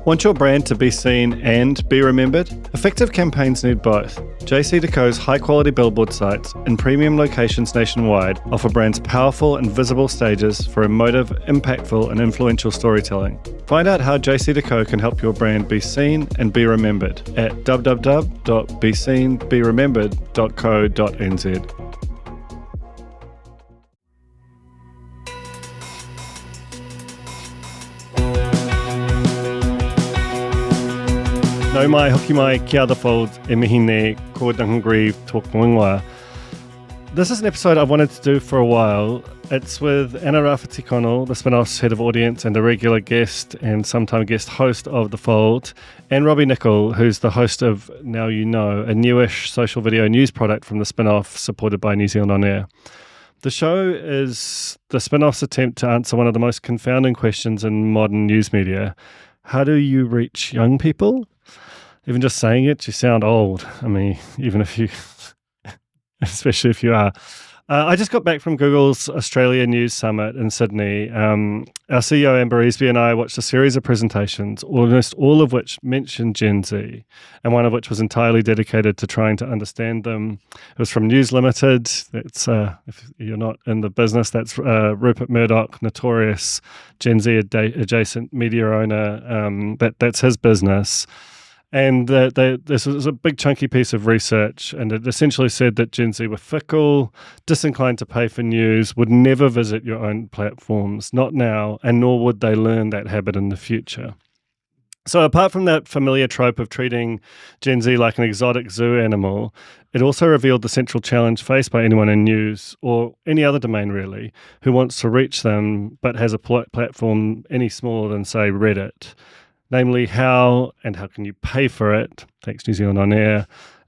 Want your brand to be seen and be remembered? Effective campaigns need both. JC&Co's high-quality billboard sites in premium locations nationwide offer brands powerful and visible stages for emotive, impactful and influential storytelling. Find out how JC&Co can help your brand be seen and be remembered at www.beseenberemembered.co.nz. Nau mai, hoki mai, kia ora fold, e mihi ne, ko Duncan Greive, tōku ingoa. This is an episode I've wanted to do for a while. It's with Anna Rawhiti-Connell, the Spinoff's head of audience and a regular guest and sometime guest host of The Fold, and Robbie Nicol, who's the host of Now You Know, a newish social video news product from the Spinoff supported by New Zealand On Air. The show is the Spinoff's attempt to answer one of the most confounding questions in modern news media. How do you reach young people? Even just saying it, you sound old. I mean, even if you, especially if you are. I just got back from Google's Australia News Summit in Sydney. Our CEO, Amber Easby, and I watched a series of presentations, almost all of which mentioned Gen Z, and one of which was entirely dedicated to trying to understand them. It was from News Limited. It's, if you're not in the business, that's Rupert Murdoch, notorious Gen Z adjacent media owner. That's his business. And this was a big chunky piece of research, and it essentially said that Gen Z were fickle, disinclined to pay for news, would never visit your own platforms, not now, and nor would they learn that habit in the future. So apart from that familiar trope of treating Gen Z like an exotic zoo animal, it also revealed the central challenge faced by anyone in news, or any other domain really, who wants to reach them but has a platform any smaller than, say, Reddit. Namely, how can you pay for it? Thanks, New Zealand On Air.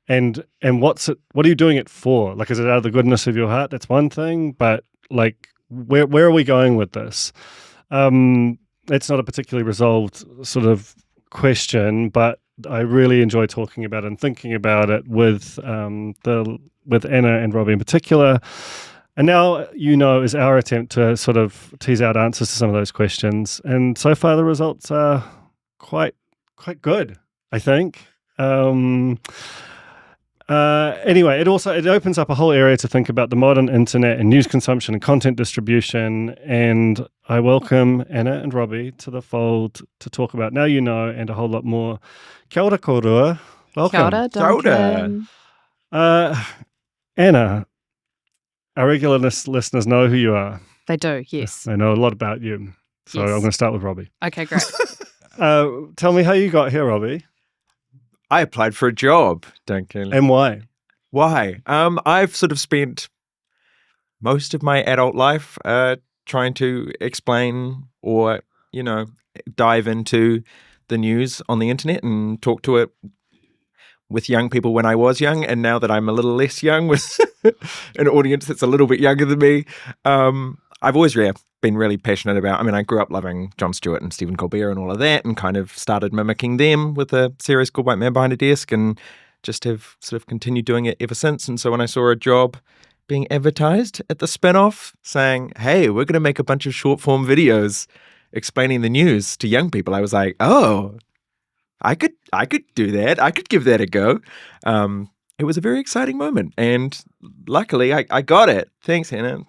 And what are you doing it for? Like, is it out of the goodness of your heart? That's one thing, but like, where are we going with this? It's not a particularly resolved sort of question, but I really enjoy talking about it and thinking about it with Anna and Robbie in particular. And Now You Know is our attempt to sort of tease out answers to some of those questions. And so far, the results are quite good, I think. Anyway, it opens up a whole area to think about the modern internet and news consumption and content distribution. And I welcome Anna and Robbie to The Fold to talk about Now You Know and a whole lot more. Kia ora kōrua. Welcome. Kia ora, Duncan. Anna, our regular listeners know who you are. They do, yes. They know a lot about you. So yes. I'm going to start with Robbie. Okay, great. Tell me how you got here, Robbie. I applied for a job, Duncan. And why? Why? I've sort of spent most of my adult life trying to explain or, dive into the news on the internet and talk to it with young people when I was young. And now that I'm a little less young with an audience that's a little bit younger than me, I've always been really passionate about, I grew up loving Jon Stewart and Stephen Colbert and all of that, and kind of started mimicking them with a series called White Man Behind a Desk, and just have sort of continued doing it ever since. And so when I saw a job being advertised at the Spinoff saying, hey, we're going to make a bunch of short form videos explaining the news to young people, I was like, oh, I could do that. I could give that a go. It was a very exciting moment, and luckily I got it. Thanks, Hannah.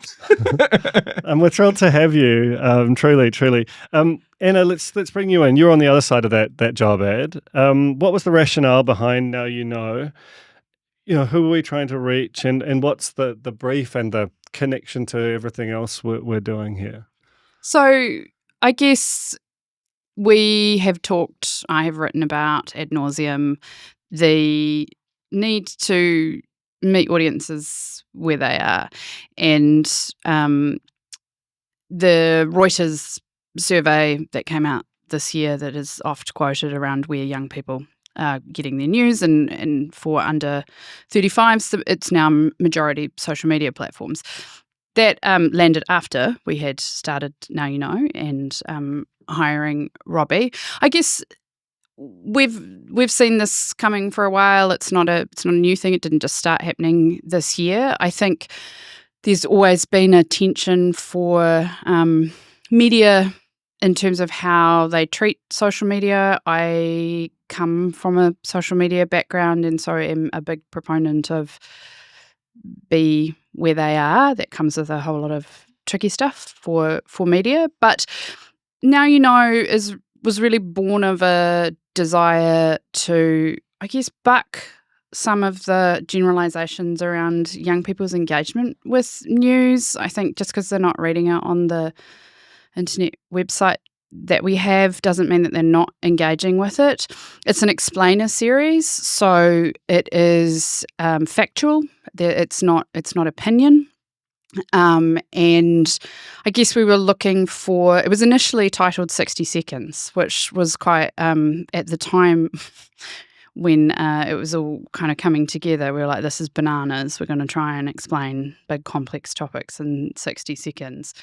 And we're thrilled to have you, truly. Anna, let's bring you in. You're on the other side of that job ad. What was the rationale behind Now You Know? Who are we trying to reach, and what's the brief and the connection to everything else we're doing here? So I guess I have written about ad nauseum the need to meet audiences where they are. And the Reuters survey that came out this year that is oft quoted around where young people are getting their news, and for under 35s, it's now majority social media platforms. That landed after we had started Now You Know and hiring Robbie. I guess we've seen this coming for a while. It's not a new thing. It didn't just start happening this year. I think there's always been a tension for media in terms of how they treat social media, I come from a social media background, and so am a big proponent of be where they are. That comes with a whole lot of tricky stuff for media. But Now You Know was really born of a desire to, I guess, buck some of the generalizations around young people's engagement with news. I think just because they're not reading it on the internet website that we have doesn't mean that they're not engaging with it. It's an explainer series, so it is factual. It's not opinion. And I guess we were looking for, it was initially titled 60 Seconds, which was quite, at the time when it was all kind of coming together, we were like, this is bananas. We're going to try and explain big complex topics in 60 seconds.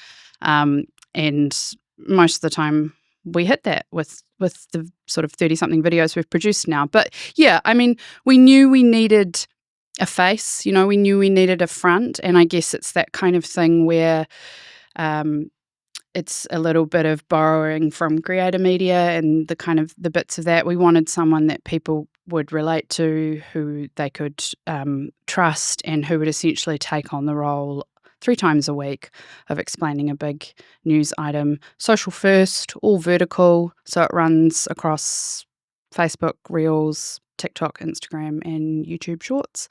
And most of the time we hit that with the sort of 30-something videos we've produced now. But yeah, I mean, we knew we needed a face, we knew we needed a front. And I guess it's that kind of thing where it's a little bit of borrowing from creator media and the kind of the bits of that. We wanted someone that people would relate to, who they could trust, and who would essentially take on the role 3 times a week of explaining a big news item. Social first, all vertical, so it runs across Facebook, Reels, TikTok, Instagram, and YouTube Shorts.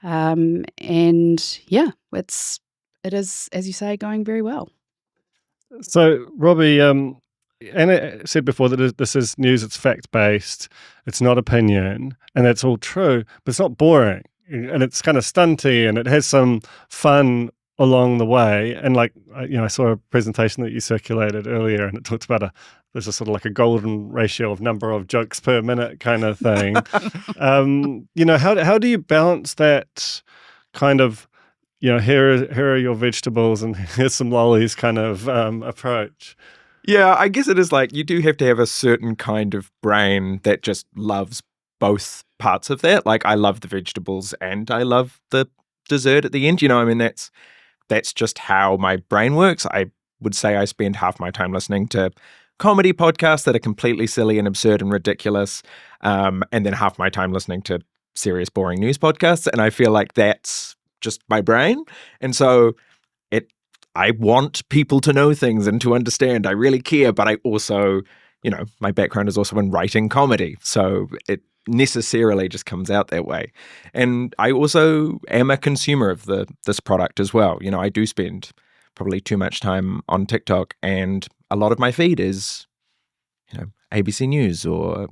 And yeah, it is, as you say, going very well. So, Robbie, Anna said before that this is news, it's fact-based, it's not opinion, and that's all true, but it's not boring, and it's kind of stunty, and it has some fun along the way. And like, I saw a presentation that you circulated earlier, and it talked about there's a sort of like a golden ratio of number of jokes per minute kind of thing. How do you balance that kind of, here are your vegetables and here's some lollies kind of approach? Yeah, I guess it is like you do have to have a certain kind of brain that just loves both parts of that. Like, I love the vegetables and I love the dessert at the end. That's just how my brain works. I would say I spend half my time listening to comedy podcasts that are completely silly and absurd and ridiculous, and then half my time listening to serious, boring news podcasts. And I feel like that's just my brain. And so I want people to know things and to understand. I really care, but I also, my background is also in writing comedy. So it necessarily just comes out that way. And I also am a consumer of this product as well. I do spend probably too much time on TikTok, and a lot of my feed is, ABC News or,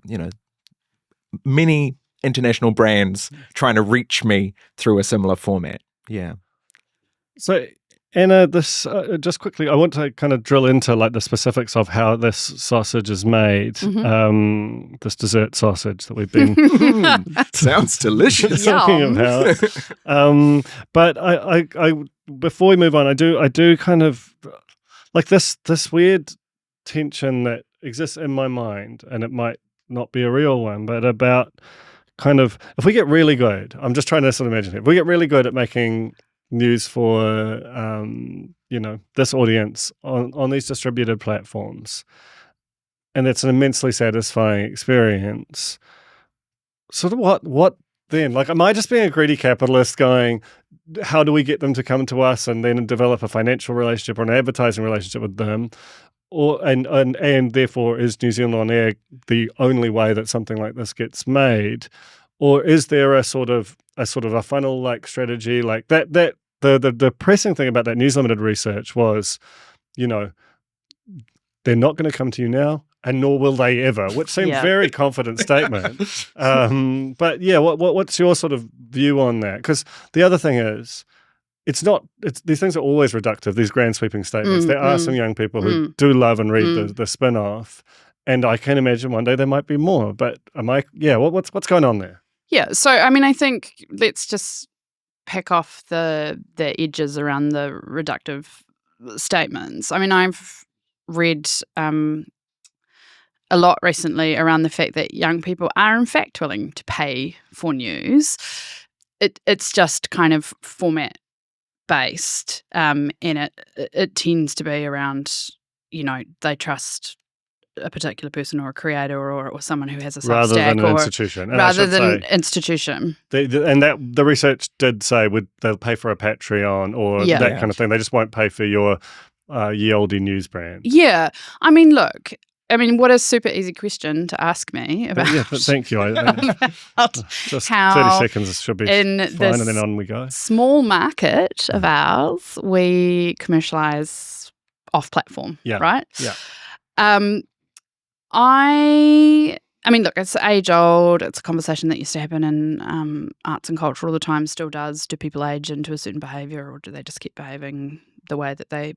many international brands trying to reach me through a similar format. Yeah. So, Anna, this just quickly, I want to kind of drill into like the specifics of how this sausage is made. Mm-hmm. This dessert sausage that we've been sounds delicious talking about. But I before we move on, I do kind of like this weird tension that exists in my mind, and it might not be a real one, but about kind of if we get really good. I'm just trying to sort of imagine if we get really good at making news for this audience on these distributed platforms, and it's an immensely satisfying experience. Sort of what then? Like, am I just being a greedy capitalist going, how do we get them to come to us and then develop a financial relationship or an advertising relationship with them? Or and therefore is New Zealand On Air the only way that something like this gets made? Or is there a sort of a funnel like strategy like that? The depressing thing about that News Limited research was, they're not going to come to you now, and nor will they ever, which seemed very confident statement. But yeah, what's your sort of view on that? Because the other thing is, these things are always reductive, these grand sweeping statements. There are some young people who do love and read the Spinoff, and I can imagine one day there might be more. But what's going on there? Yeah, so I mean, I think let's just pick off the edges around the reductive statements. I mean, I've read a lot recently around the fact that young people are in fact willing to pay for news. It's just kind of format based, and it tends to be around they trust a particular person or a creator or someone who has a rather Substack than an institution. And rather than institution. The research did say they'll pay for a Patreon or that kind of thing. They just won't pay for your ye olde news brand. Yeah. I mean, look, what a super easy question to ask me about. Thank you. Just how 30 seconds should be in fine, and then on we go. Small market of ours, we commercialise off-platform, right? Yeah. Look, it's age-old. It's a conversation that used to happen in arts and culture all the time, still does. Do people age into a certain behaviour, or do they just keep behaving the way that they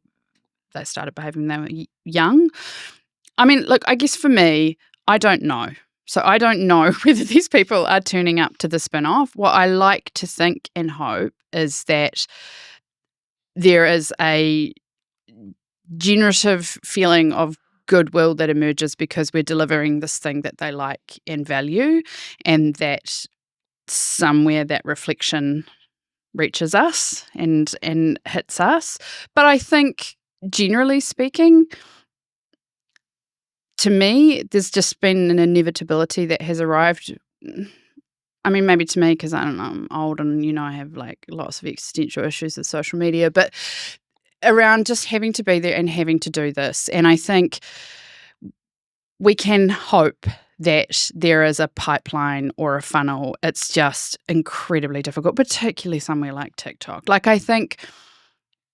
started behaving when they were young? Look, I guess for me, I don't know. So I don't know whether these people are turning up to the spin-off. What I like to think and hope is that there is a generative feeling of goodwill that emerges because we're delivering this thing that they like and value, and that somewhere that reflection reaches us and hits us. But I think, generally speaking, to me, there's just been an inevitability that has arrived. Maybe to me, because I don't know, I'm old and, I have lots of existential issues with social media, but around just having to be there and having to do this. And I think we can hope that there is a pipeline or a funnel. It's just incredibly difficult, particularly somewhere like TikTok. I think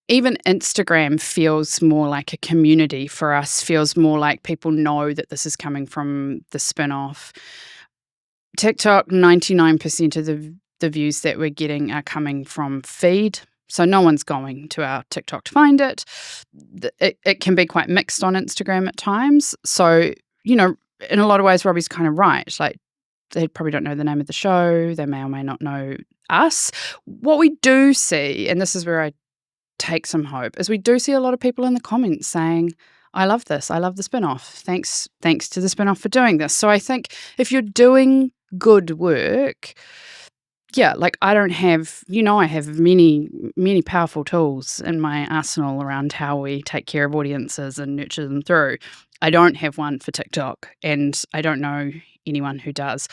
even Instagram feels more like a community for us, feels more like people know that this is coming from the spin-off. TikTok, 99% of the views that we're getting are coming from feed. So no one's going to our TikTok to find it. It can be quite mixed on Instagram at times. So, in a lot of ways, Robbie's kind of right. They probably don't know the name of the show. They may or may not know us. What we do see, and this is where I take some hope, is we do see a lot of people in the comments saying, I love this. I love the spin-off. Thanks to the spin-off for doing this. So I think if you're doing good work, I don't have, I have many, many powerful tools in my arsenal around how we take care of audiences and nurture them through. I don't have one for TikTok, and I don't know anyone who does.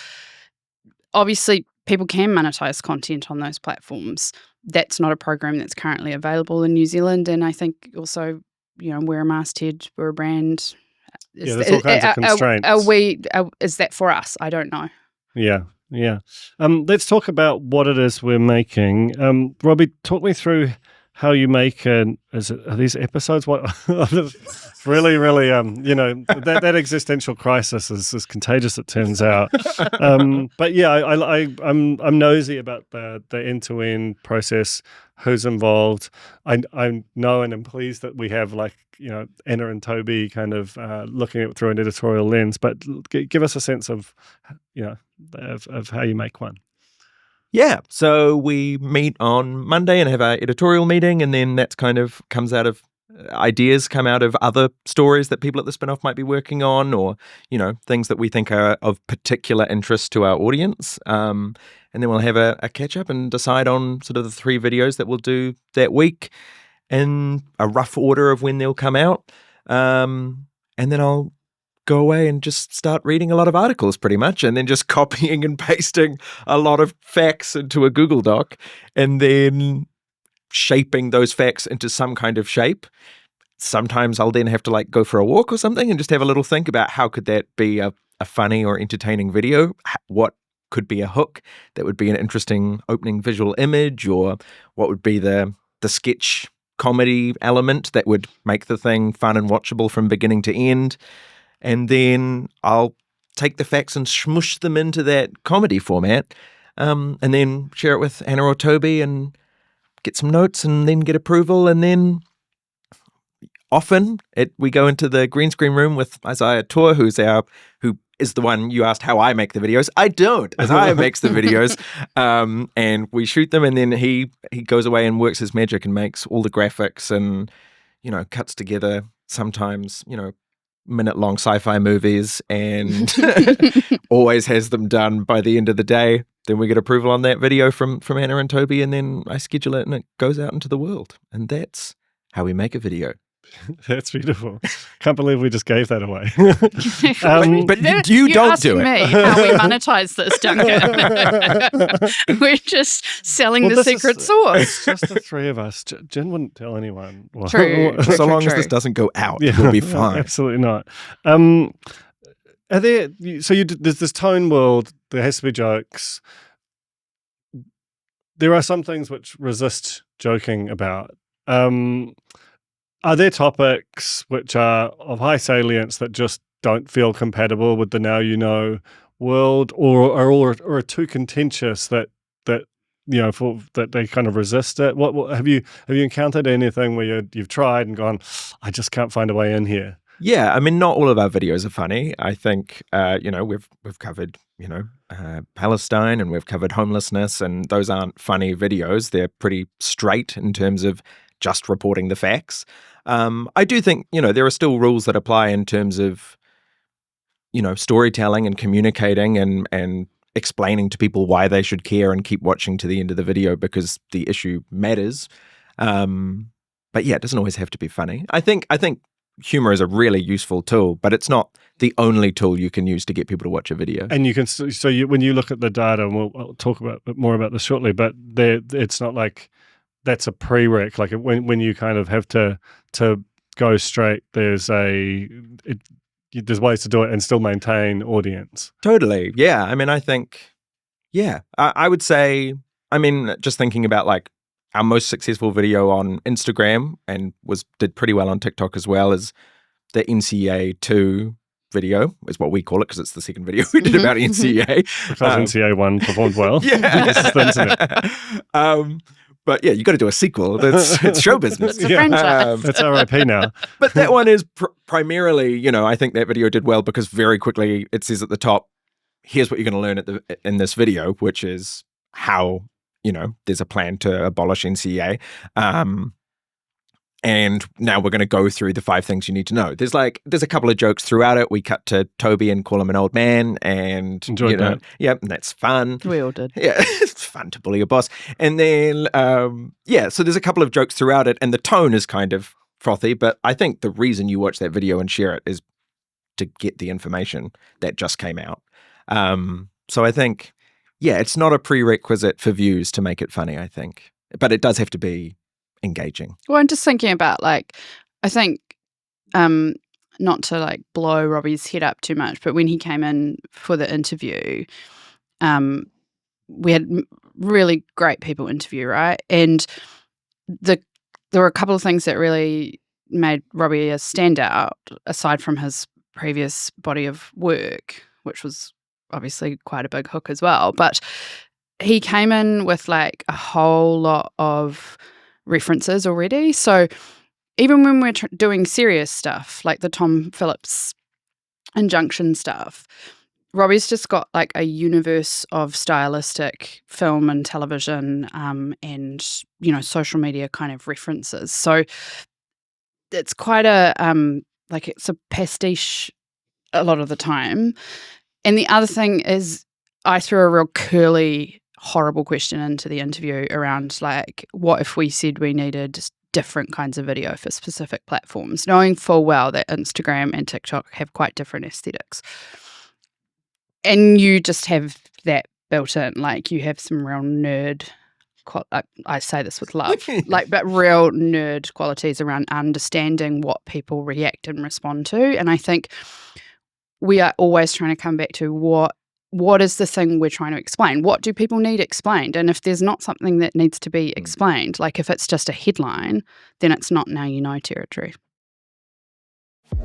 Obviously, people can monetize content on those platforms. That's not a program that's currently available in New Zealand, and I think also, we're a masthead, we're a brand. There's all kinds of constraints. Is that for us? I don't know. Yeah. Let's talk about what it is we're making. Robbie, talk me through how you make are these episodes? What really, that existential crisis is contagious, it turns out. But yeah, I'm nosy about the end-to-end process, who's involved. I know and I'm pleased that we have Anna and Toby kind of looking at it through an editorial lens, but give us a sense of of how you make one. Yeah, so we meet on Monday and have our editorial meeting, and then that's kind of comes out of ideas come out of other stories that people at the Spinoff might be working on, or things that we think are of particular interest to our audience. And then we'll have a catch up and decide on sort of the 3 videos that we'll do that week in a rough order of when they'll come out. And then I'll go away and just start reading a lot of articles pretty much, and then just copying and pasting a lot of facts into a Google Doc, and then shaping those facts into some kind of shape. Sometimes I'll then have to go for a walk or something and just have a little think about how could that be a funny or entertaining video? What could be a hook that would be an interesting opening visual image, or what would be the sketch comedy element that would make the thing fun and watchable from beginning to end. And then I'll take the facts and smush them into that comedy format, and then share it with Anna or Toby and get some notes and then get approval. And then often we go into the green screen room with Isaiah Tor, who is the one you asked how I make the videos. I don't. Isaiah makes the videos, and we shoot them, and then he goes away and works his magic and makes all the graphics and, cuts together sometimes, minute-long sci-fi movies, and always has them done by the end of the day. Then we get approval on that video from Anna and Toby, and then I schedule it and it goes out into the world. And that's how we make a video. That's beautiful. Can't believe we just gave that away. But you don't asking do it. me how we monetize this, Duncan. We're just selling the secret sauce. It's just the three of us. Jen wouldn't tell anyone. True. So long as this doesn't go out, we'll be fine. Absolutely not. Are there? There's this tone world. There has to be jokes. There are some things which resist joking about. Are there topics which are of high salience that just don't feel compatible with the now you know world, or are too contentious that that they kind of resist it? What have you encountered anything where you've tried and gone, I just can't find a way in here? Yeah, I mean, not all of our videos are funny. I think we've covered Palestine, and we've covered homelessness, and those aren't funny videos. They're pretty straight in terms of just reporting the facts. I do think, there are still rules that apply in terms of, storytelling and communicating and explaining to people why they should care and keep watching to the end of the video because the issue matters. But yeah, it doesn't always have to be funny. I think humor is a really useful tool, but it's not the only tool you can use to get people to watch a video. And you can, when you look at the data, and I'll talk more about this shortly, but it's not like that's a prereq. Like when you kind of have to go straight, there's ways to do it and still maintain audience. Totally. Yeah. I mean, I think, I would say, just thinking about like our most successful video on Instagram and did pretty well on TikTok as well as the NCA 2 video, is what we call it, because it's the second video we did about NCA. Because NCA 1 performed well. Yeah. This is the internet. But yeah, you got to do a sequel. It's show business. It's a franchise. That's RIP now. But that one is primarily, I think that video did well because very quickly it says at the top, here's what you're going to learn in this video, which is how, there's a plan to abolish NCA. And now we're going to go through the 5 things you need to know. There's a couple of jokes throughout it. We cut to Toby and call him an old man, and enjoyed that. Yeah, and that's fun. We all did. Yeah, it's fun to bully a boss. And then so there's a couple of jokes throughout it, and the tone is kind of frothy. But I think the reason you watch that video and share it is to get the information that just came out. So I think, it's not a prerequisite for views to make it funny, I think, but it does have to be engaging. Well, I'm just thinking about I think not to blow Robbie's head up too much, but when he came in for the interview, we had really great people interview, right? And there were a couple of things that really made Robbie a standout aside from his previous body of work, which was obviously quite a big hook as well. But he came in with a whole lot of references already. So even when we're doing serious stuff like the Tom Phillips injunction stuff, Robbie's just got a universe of stylistic film and television and social media kind of references. So it's quite a it's a pastiche a lot of the time. And the other thing is I threw a real curly, horrible question into the interview around what if we said we needed different kinds of video for specific platforms, knowing full well that Instagram and TikTok have quite different aesthetics. And you just have that built in, you have some real nerd, I say this with love, but real nerd qualities around understanding what people react and respond to. And I think we are always trying to come back to what is the thing we're trying to explain? What do people need explained? And if there's not something that needs to be explained, if it's just a headline, then it's not now you know territory.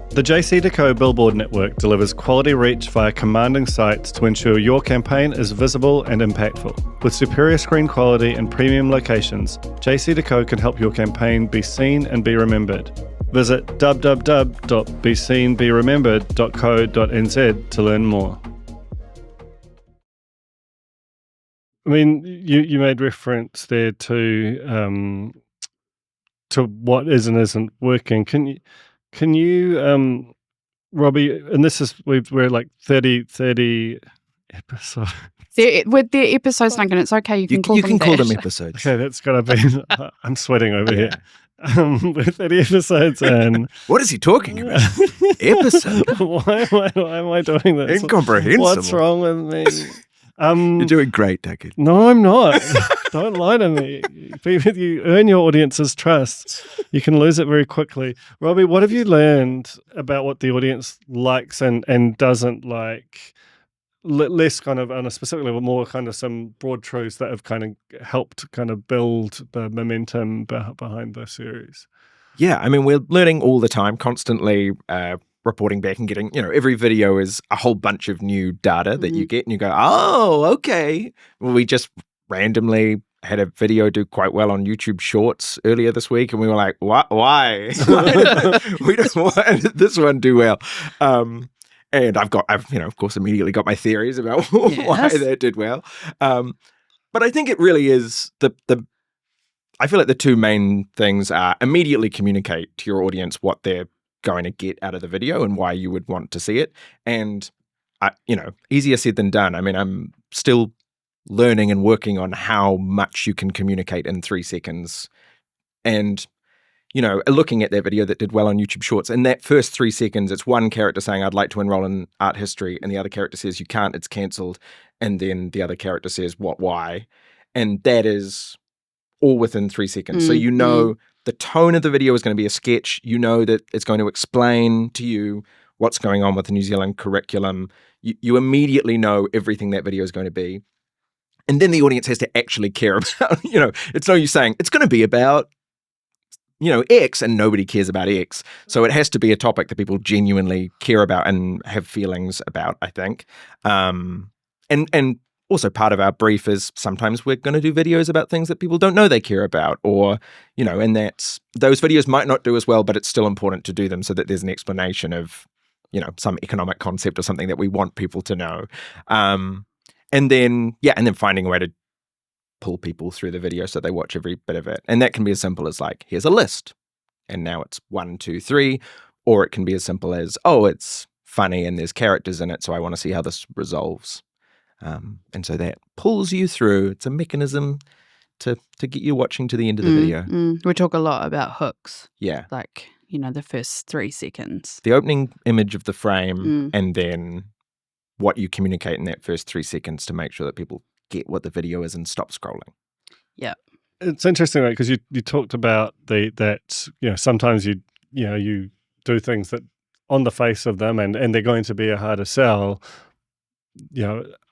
The JC Billboard Network delivers quality reach via commanding sites to ensure your campaign is visible and impactful. With superior screen quality and premium locations, JC can help your campaign be seen and be remembered. Visit www.beseenberemembered.co.nz to learn more. I mean, you made reference there to what is and isn't working. Can you, Robbie? And this is we're 30 episodes. With the episodes, Duncan, it's okay. You can call them episodes. Okay, that's gotta be. I'm sweating over here. We're 30 episodes in. What is he talking about? Episode? Why am I doing this? Incomprehensible. What's wrong with me? You're doing great, Duncan. No, I'm not. Don't lie to me. You earn your audience's trust. You can lose it very quickly. Robbie, what have you learned about what the audience likes and doesn't like? Less kind of on a specific level, more kind of some broad truths that have kind of helped kind of build the momentum behind the series. Yeah, I mean, we're learning all the time, constantly reporting back and getting, every video is a whole bunch of new data that you get and you go, oh, okay. Well, we just randomly had a video do quite well on YouTube Shorts earlier this week and we were like, why? Why did this one do well? And I've of course, immediately got my theories about why that did well. But I think it really is I feel like the two main things are immediately communicate to your audience what they're going to get out of the video and why you would want to see it. And, easier said than done. I mean, I'm still learning and working on how much you can communicate in 3 seconds. And looking at that video that did well on YouTube Shorts, in that first 3 seconds, it's one character saying, I'd like to enroll in art history, and the other character says, you can't, it's cancelled. And then the other character says, why? And that is all within 3 seconds. So the tone of the video is going to be a sketch. You know that it's going to explain to you what's going on with the New Zealand curriculum. You immediately know everything that video is going to be. And then the audience has to actually care about, it's no use saying, it's going to be about X, and nobody cares about X. So it has to be a topic that people genuinely care about and have feelings about, I think. And also part of our brief is sometimes we're going to do videos about things that people don't know they care about, or, and those videos might not do as well, but it's still important to do them so that there's an explanation of, some economic concept or something that we want people to know. And then finding a way to pull people through the video so they watch every bit of it. And that can be as simple as like, here's a list. And now it's 1, 2, 3. Or it can be as simple as, oh, it's funny and there's characters in it, so I want to see how this resolves. And so that pulls you through. It's a mechanism to get you watching to the end of the video. We talk a lot about hooks. Yeah. Like, the first 3 seconds. The opening image of the frame and then what you communicate in that first 3 seconds to make sure that people get what the video is and stop scrolling. Yeah. It's interesting, right? Because you talked about that sometimes you do things that on the face of them and they're going to be a harder sell,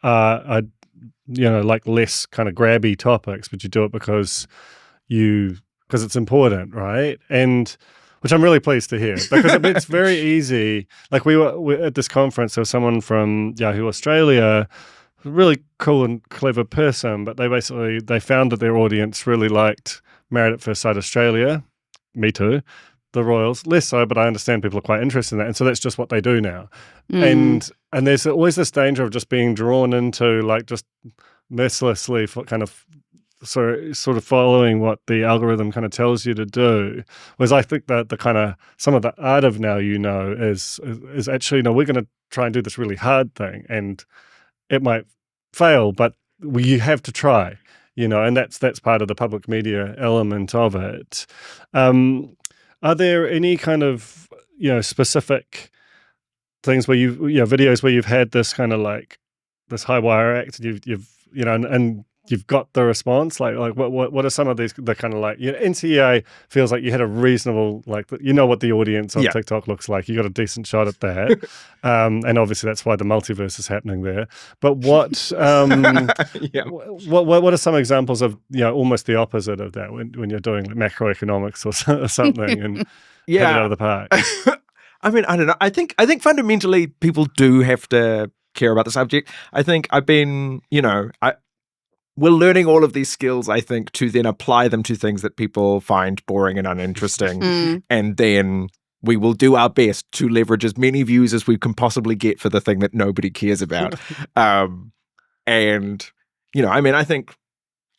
like less kind of grabby topics, but you do it because it's important, right? And which I'm really pleased to hear, because it's very easy. Like we were at this conference, there was someone from Yahoo Australia, really cool and clever person, but they found that their audience really liked Married at First Sight Australia. Me too. The Royals, less so, but I understand people are quite interested in that. And so that's just what they do now. And there's always this danger of just being drawn into like just mercilessly kind of sort of following what the algorithm kind of tells you to do. Whereas I think that the kind of some of the art of now, is actually, we're going to try and do this really hard thing, and it might fail, but you have to try, and that's part of the public media element of it. Are there any kind of, specific things where videos where you've had this kind of like this high wire act, and you've got the response? Like what are some of these, the kind of like, NCEA feels like you had a reasonable, like, what the audience on TikTok looks like. You got a decent shot at that. And obviously that's why the multiverse is happening there. But what are some examples of, almost the opposite of that when you're doing like macroeconomics or something and hit it out of the park? I mean, I don't know. I think fundamentally people do have to care about the subject. I think I've been, we're learning all of these skills, I think, to then apply them to things that people find boring and uninteresting. And then we will do our best to leverage as many views as we can possibly get for the thing that nobody cares about. And, I think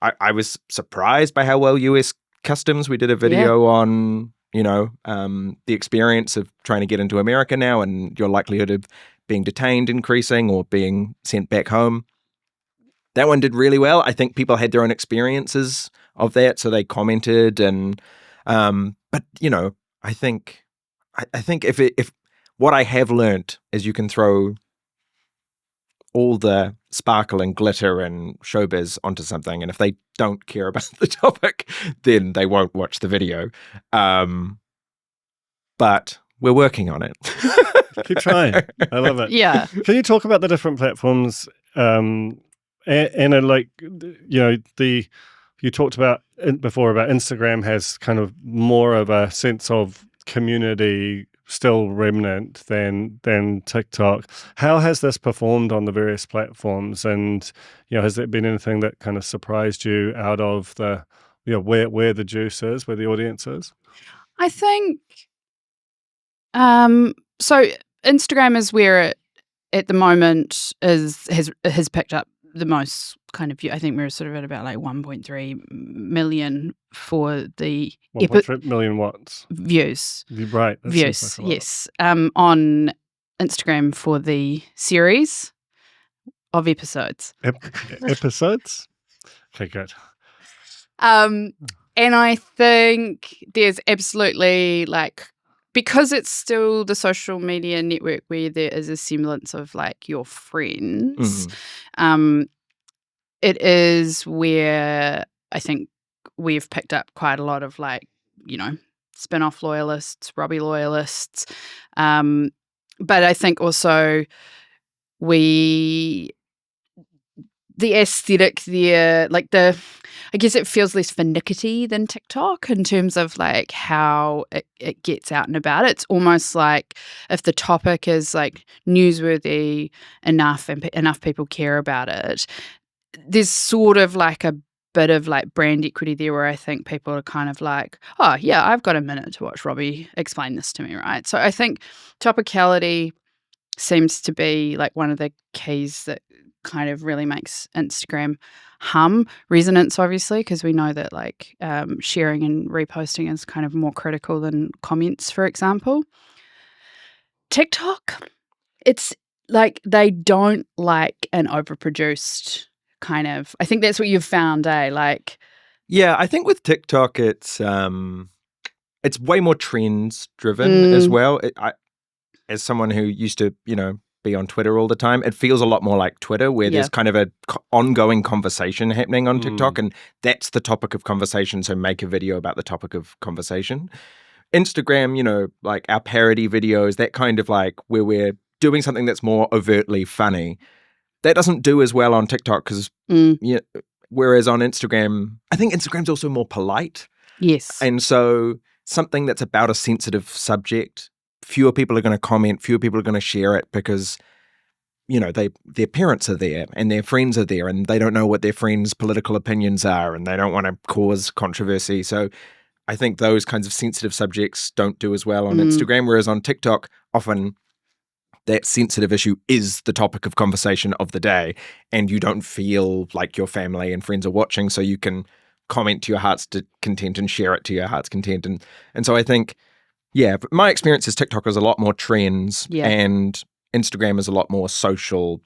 I was surprised by how well US Customs, we did a video on, the experience of trying to get into America now and your likelihood of being detained increasing or being sent back home. That one did really well. I think people had their own experiences of that, so they commented, and But I think if what I have learned is you can throw all the sparkle and glitter and showbiz onto something, and if they don't care about the topic, then they won't watch the video. But we're working on it. Keep trying. I love it. Yeah. Can you talk about the different platforms? And like, you talked about before about Instagram has kind of more of a sense of community still remnant than TikTok. How has this performed on the various platforms? And, has there been anything that kind of surprised you out of the, where the juice is, where the audience is? I think, so Instagram is where it, at the moment, has picked up the most kind of view. I think we're sort of at about like 1.3 million for the 1.3 million what? Views. Right. Views, like yes. On Instagram for the series of episodes. Episodes? Okay, good. And I think there's absolutely because it's still the social media network where there is a semblance of your friends, it is where I think we've picked up quite a lot of Spinoff loyalists, Robbie loyalists. But I think also the aesthetic there, I guess it feels less finicky than TikTok in terms of how it gets out and about. It's almost like if the topic is newsworthy enough and enough people care about it, there's sort of a bit of brand equity there where I think people are kind of oh yeah, I've got a minute to watch Robbie explain this to me, right? So I think topicality seems to be one of the keys that kind of really makes Instagram hum. Resonance, obviously, because we know that sharing and reposting is kind of more critical than comments, for example. TikTok, it's they don't like an overproduced kind of, I think that's what you've found, eh? Yeah, I think with TikTok it's way more trends driven as well. As someone who used to, be on Twitter all the time, it feels a lot more like Twitter, where there's kind of a ongoing conversation happening on TikTok, and that's the topic of conversation, so make a video about the topic of conversation. Instagram, our parody videos, that kind of where we're doing something that's more overtly funny, that doesn't do as well on TikTok because, whereas on Instagram, I think Instagram's also more polite. Yes. And so something that's about a sensitive subject, fewer people are going to comment, fewer people are going to share it because, their parents are there and their friends are there and they don't know what their friends' political opinions are and they don't want to cause controversy. So I think those kinds of sensitive subjects don't do as well on Instagram, whereas on TikTok, often that sensitive issue is the topic of conversation of the day and you don't feel like your family and friends are watching, so you can comment to your heart's content and share it to your heart's content. And so I think, my experience is TikTok is a lot more trends and Instagram is a lot more social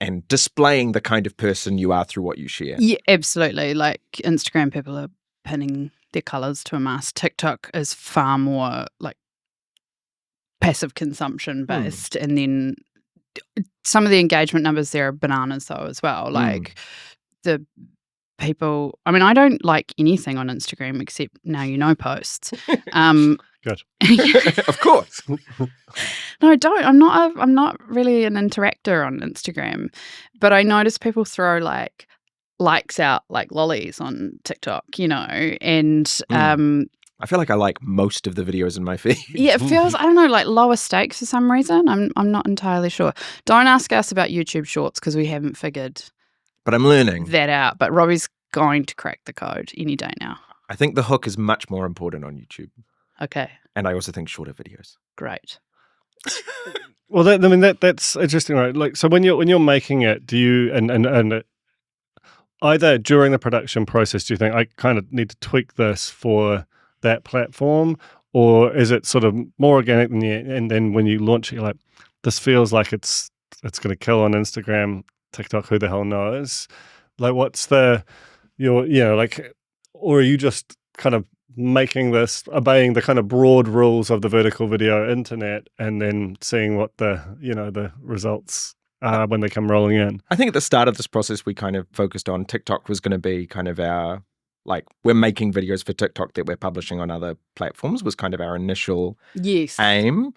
and displaying the kind of person you are through what you share. Yeah, absolutely. Instagram, people are pinning their colours to a mast. TikTok is far more passive consumption based, and then some of the engagement numbers there are bananas though as well. The people, I mean, I don't like anything on Instagram except now posts. Good. Of course. No, I don't. I'm not really an interactor on Instagram, but I notice people throw likes out like lollies on TikTok, and I feel like I like most of the videos in my feed. Yeah, it feels, I don't know, lower stakes for some reason. I'm not entirely sure. Don't ask us about YouTube Shorts because we haven't figured but I'm learning that out. But Robbie's going to crack the code any day now. I think the hook is much more important on YouTube. Okay. And I also think shorter videos. Great. Well, that's interesting, right? So when you're making it, do you and either during the production process, do you think I kind of need to tweak this for that platform, or is it sort of more organic and then when you launch it, you're like, this feels like it's going to kill on Instagram, TikTok, who the hell knows? What's or are you just kind of making this, obeying the kind of broad rules of the vertical video internet, and then seeing what the results are when they come rolling in. I think at the start of this process, we kind of focused on TikTok was going to be kind of our, like, we're making videos for TikTok that we're publishing on other platforms was kind of our initial aim.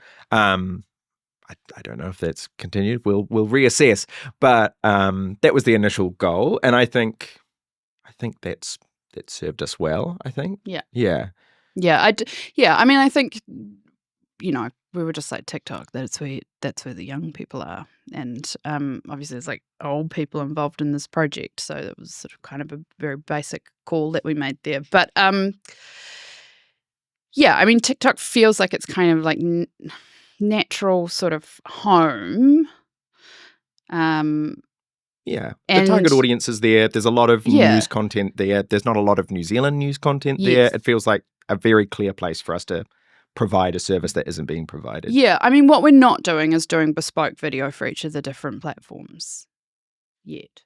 I don't know if that's continued. We'll reassess, but that was the initial goal, and I think that served us well. I think. Yeah. I mean, I think we were just like TikTok. That's where the young people are, and obviously there's like old people involved in this project, so it was sort of kind of a very basic call that we made there. But I mean, TikTok feels like it's kind of like natural sort of home. The target audience is there. There's a lot of news content there. There's not a lot of New Zealand news content there. It feels like a very clear place for us to provide a service that isn't being provided. Yeah, I mean, what we're not doing is doing bespoke video for each of the different platforms yet.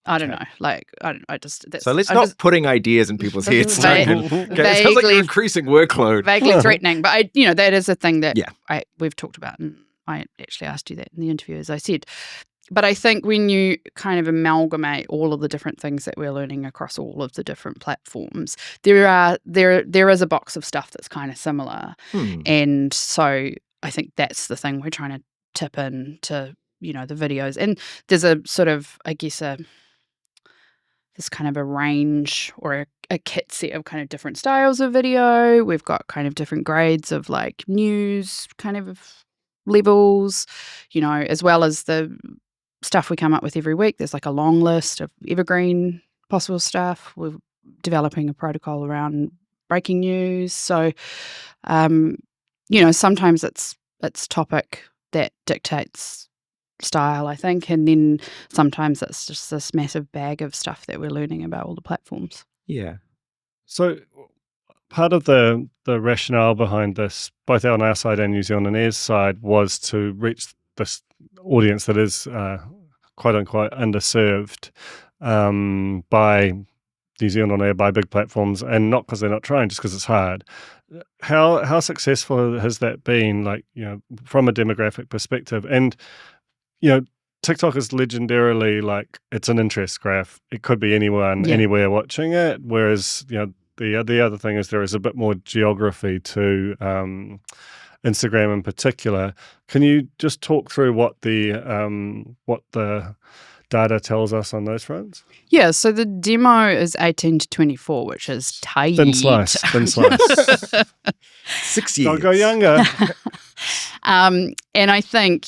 I don't know. Like, I just... So let's not putting ideas in people's heads. It sounds like an increasing workload. Vaguely threatening. But, that is a thing that we've talked about. And I actually asked you that in the interview, as I said. But I think when you kind of amalgamate all of the different things that we're learning across all of the different platforms, there is a box of stuff that's kind of similar. And so I think that's the thing we're trying to tip into, the videos. And there's a sort of, I guess, there's kind of a range or a kit set of kind of different styles of video. We've got kind of different grades of like news kind of levels, as well as the stuff we come up with every week. There's like a long list of evergreen possible stuff. We're developing a protocol around breaking news. So, sometimes it's topic that dictates style, I think, and then sometimes it's just this massive bag of stuff that we're learning about all the platforms. Yeah. So part of the rationale behind this, both on our side and New Zealand and Air's side, was to reach this audience that is quote unquote underserved by New Zealand on Air, by big platforms, and not because they're not trying, just because it's hard. How successful has that been, like, from a demographic perspective? And TikTok is legendarily like, it's an interest graph. It could be anyone, anywhere watching it. Whereas, the other thing is there is a bit more geography to Instagram in particular. Can you just talk through what the data tells us on those fronts? Yeah, so the demo is 18 to 24, which is tight. Thin slice. 6 years. Don't go younger. And I think,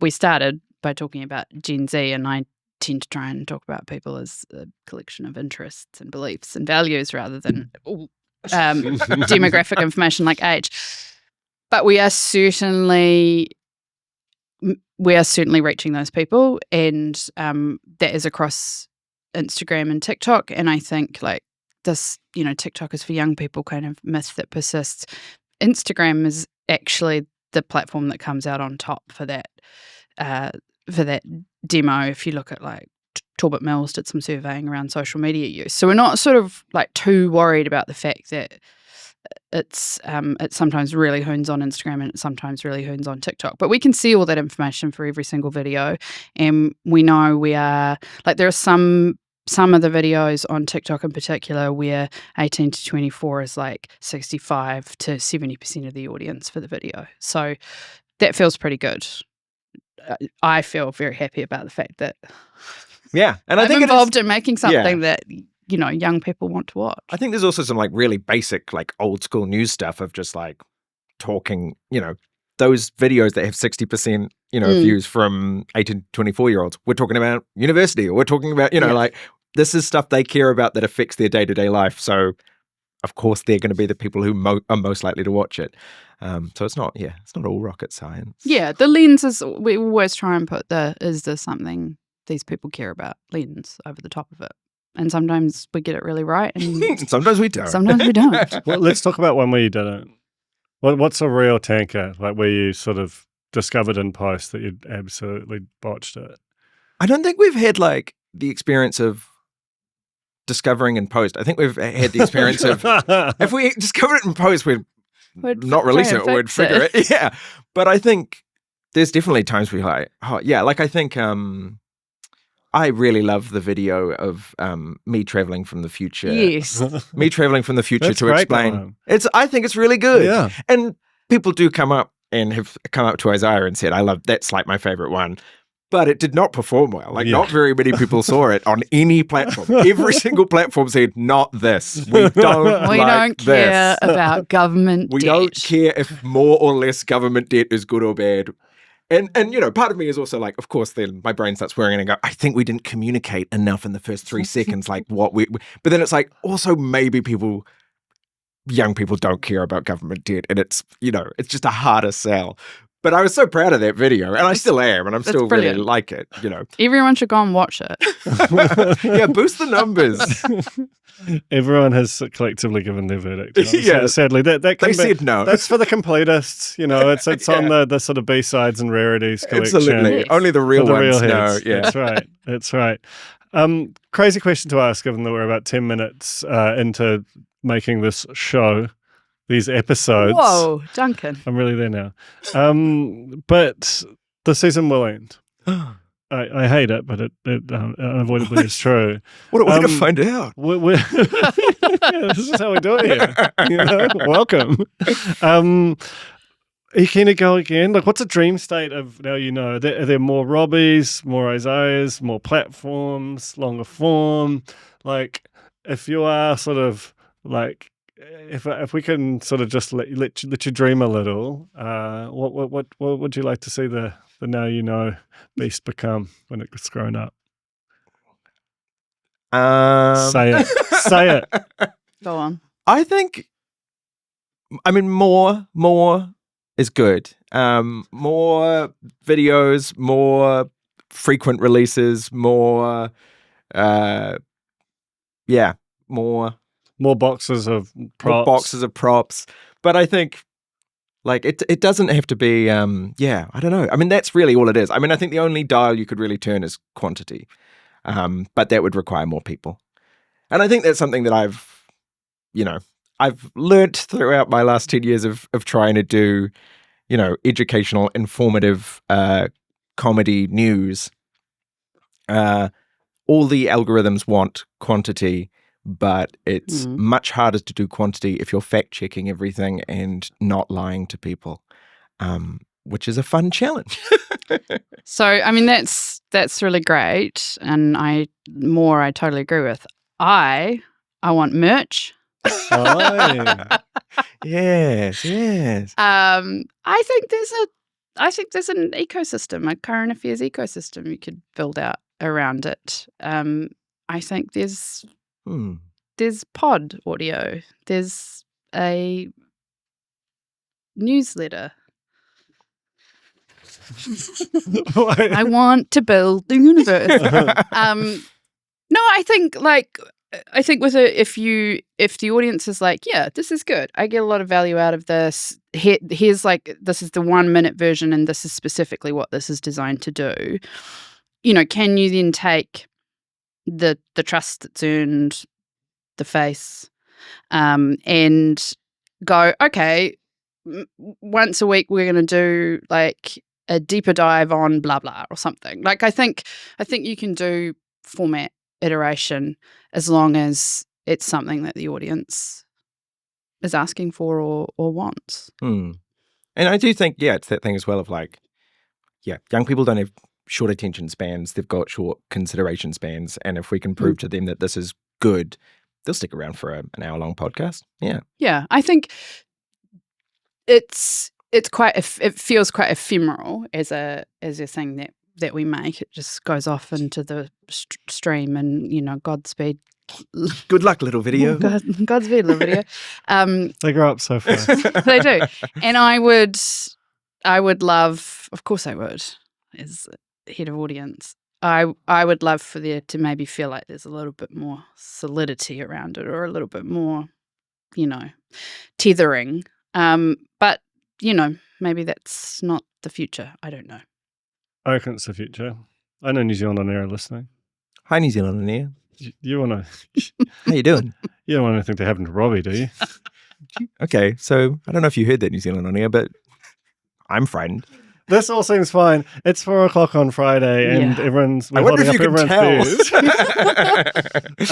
we started by talking about Gen Z, and I tend to try and talk about people as a collection of interests and beliefs and values rather than demographic information like age. But we are certainly reaching those people, and that is across Instagram and TikTok. And I think like this, TikTok is for young people kind of myth that persists. Instagram is actually the platform that comes out on top for that demo. If you look at like Talbot Mills did some surveying around social media use, so we're not sort of like too worried about the fact that it sometimes really hoons on Instagram and it sometimes really hoons on TikTok. But we can see all that information for every single video, and we know we are like, there are some of the videos on TikTok in particular where 18 to 24 is like 65 to 70% of the audience for the video. So that feels pretty good. I feel very happy about the fact that and I'm I think involved in making something that young people want to watch. I think there's also some like really basic, like old school news stuff of just like talking, those videos that have 60%, views from 18 to 24-year-olds. We're talking about university, or we're talking about, like, this is stuff they care about that affects their day-to-day life. So, of course, they're going to be the people who are most likely to watch it. So it's not all rocket science. Yeah, the lens is, we always try and put is there something these people care about lens over the top of it. And sometimes we get it really right, and sometimes we don't. Sometimes we don't. Well, let's talk about one where you didn't. What's a real tanker, like where you sort of discovered in post that you'd absolutely botched it? I don't think we've had like the experience of discovering in post. I think we've had the experience of if we discovered it in post, we'd not release it, or we'd figure it. Yeah. But I think there's definitely times we like, oh, yeah, like I think I really love the video of me traveling from the future. Yes. Me traveling from the future That's to great, explain. Graham. I think it's really good. Yeah. And people do come up to Isaiah and said, that's like my favorite one. But it did not perform well. Like, not very many people saw it on any platform. Every single platform said, not this. We don't care about government We debt. don't care if more or less government debt is good or bad. And part of me is also like, of course, then my brain starts whirring and I go, I think we didn't communicate enough in the first 3 seconds, like what we... But then it's like, also maybe young people don't care about government debt, and it's just a harder sell. But I was so proud of that video, and I still am, and I'm still really like it, Everyone should go and watch it. Yeah, boost the numbers. Everyone has collectively given their verdict. Yeah. Sadly, that They said no. That's for the completists. It's on the sort of B-sides and rarities collection. Absolutely. Yes. Only the real For the ones real know. heads. Yeah. That's right. Crazy question to ask, given that we're about 10 minutes into making this show. These episodes. Whoa, Duncan. I'm really there now. But the season will end. I hate it, but it unavoidably is true. What a way to find out. This is how we do it here. Welcome. Are you keen to go again? Like, what's a dream state of now? Are there more Robbies, more Isaiahs, more platforms, longer form? Like, if you are sort of like, if we can sort of just let you dream a little, what would you like to see the now beast become when it's grown up? Say it. Go on. I think, more is good. More videos, more frequent releases, more, more boxes of props. But I think, like, it doesn't have to be, I don't know. I mean, that's really all it is. I mean, I think the only dial you could really turn is quantity. But that would require more people. And I think that's something that I've learnt throughout my last 10 years of trying to do, educational, informative comedy news. All the algorithms want quantity, but it's much harder to do quantity if you're fact-checking everything and not lying to people, which is a fun challenge. So, I mean, that's really great, and I totally agree with. I want merch. Yes. I think there's an ecosystem, a current affairs ecosystem you could build out around it. I think there's pod audio. There's a newsletter. I want to build the universe. No, I think with if the audience is like, yeah, this is good. I get a lot of value out of this. Here's this is the 1 minute version, and this is specifically what this is designed to do. Can you then take the trust that's earned, the face, and go, okay, once a week we're going to do like a deeper dive on blah blah or something. Like I think you can do format iteration as long as it's something that the audience is asking for or wants. And I do think, it's that thing as well of like, young people don't have short attention spans. They've got short consideration spans. And if we can prove to them that this is good, they'll stick around for an hour-long podcast. Yeah. Yeah, I think it feels quite ephemeral as a thing that we make. It just goes off into the stream, and Godspeed. Good luck, little video. Godspeed, little video. They grow up so fast. They do, and I would love, of course, I would, as head of audience. I would love for there to maybe feel like there's a little bit more solidity around it, or a little bit more, tethering. But maybe that's not the future. I don't know. I reckon it's the future. I know New Zealand On Air are listening. Hi, New Zealand On Air. You want to? How you doing? You don't want anything to happen to Robbie, do you? Okay, so I don't know if you heard that, New Zealand on air, but I'm frightened. This all seems fine. It's 4:00 on Friday, and we're I wonder holding if you up can everyone's tell. beers.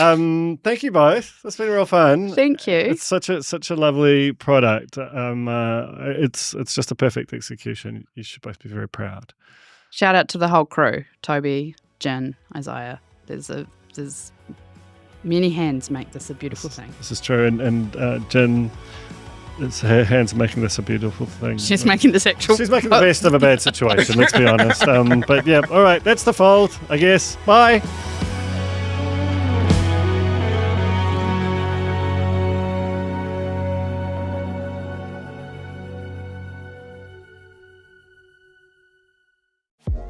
Thank you both. It's been real fun. Thank you. It's such a lovely product. It's just a perfect execution. You should both be very proud. Shout out to the whole crew: Toby, Jen, Isaiah. There's many hands make this a beautiful thing. This is true, and Jen. It's her hands making this a beautiful thing. She's making this actual. She's making the best of a bad situation, let's be honest. But yeah, all right, that's the Fold, I guess. Bye.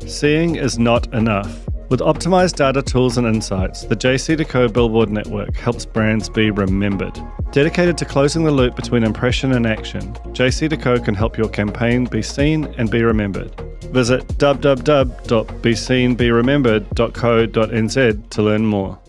Seeing is not enough. With optimized data tools and insights, the JC2Co Billboard Network helps brands be remembered. Dedicated to closing the loop between impression and action, JC2Co can help your campaign be seen and be remembered. Visit www.beseenberemembered.co.nz to learn more.